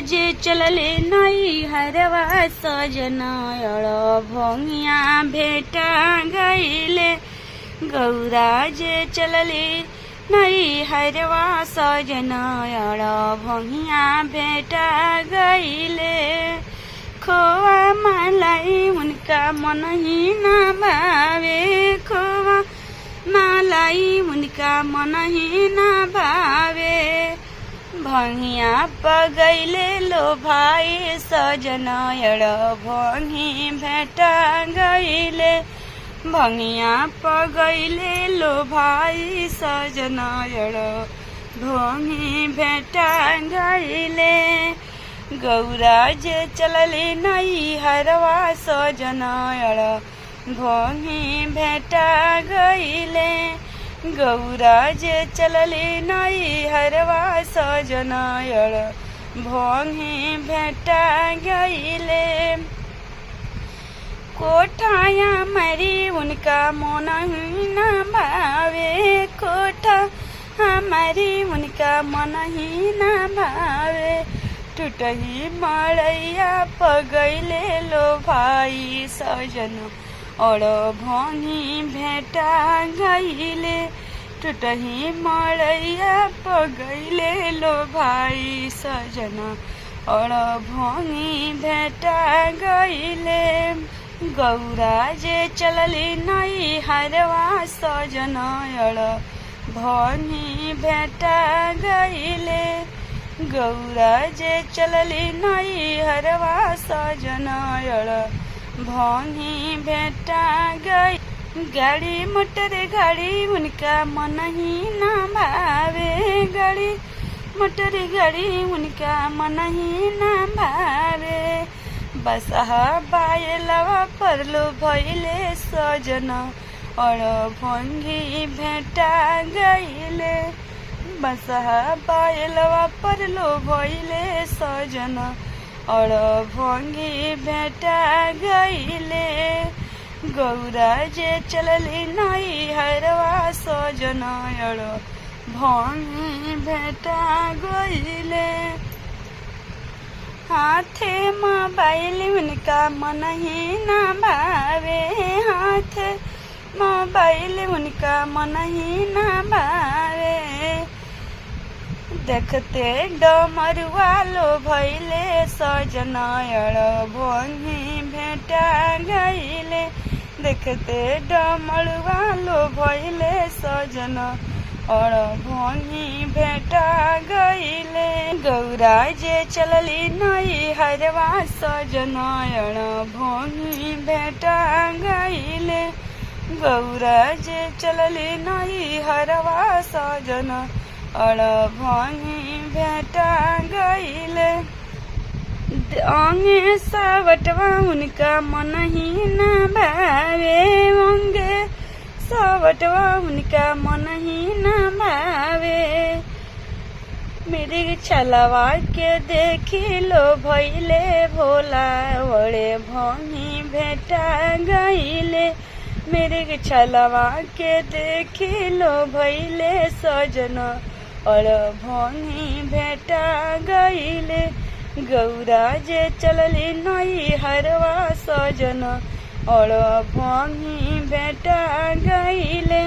जे चलले नई हरवा सजना अड़ भोंगिया भेटा गईले। गौरा जे चलले नई हरवा सजना अड़ भोंगिया भेटा गईले। खोवा मलाई उनका मन ही ना भावे, खोवा मलाई उनका मन ही ना भावे। भंगिया पगैले लो भाई सजना अड़ भंगी भेटा गईले। भंगिया पगैले लो भाई सजना अड़ भंगी भेटा गईले। गौरा जे चलले नई हरवा सजना अड़ भंगी भेटा गईले। गौरा जे चलले नई हरवा सजना अड़ भंगी भेटा गईले। कोठाया मरी उनका मन ही ना भावे, कोठा हमारी उनका मन ही ना भावे। टूटही मड़ैया पगैले लो भाई सजना अड़ भंगी भेटा गईले। टूटही मड़ैया पगैले लो भाई सजना अड़ भंगी भेटा गईले। गौरा जे चलले नई हरवा सजना अड़ भंगी भेटा गईले। गौरा जे चलले नई हरवा सजना अड़ भंगी भेटा गई। गाड़ी मोटर गाड़ी उनका मन ही ना भावे, गाड़ी मोटर गाड़ी उनका मन ही ना भावे। बसहा बायलवा परलो भइले सजना अड़ भंगी भेटा गईले। बसहा बायलवा परलो भइले सजना अड़ भंगी भेटा गईले। गौरा जे चलले नई हरवा सजना अड़ भंगी भेटा गईले। हाथे मोबाइल उनका मन ही ना भावे, हाथे मोबाइल उनका मन ही ना भावे। देखते डमरुआ लो भइले सजना अड़ भंगी भेटा गईले। देखते डमरुआ लो भइले सजना अड़ भंगी भेटा गईले। गौरा जे चलले नई हरवा सजना अड़ भंगी भेटा गईले। गौरा जे चलले नई हरवा सजना अड़ भंगी भेटा गईले। अंगे सवटवा उनका मन ही ना भावे, अंगे सवटवा उनका मन ही ना भावे। मेरी छलवा के देखी लो भइले भोला बड़े भंगी भेटा गईले। मेरे छलवा के देखी लो भइले सजना अड़ भंगी भेटा गईले। गौरा जे चलले नई हरवा सजना अड़ भंगी भेटा गईले।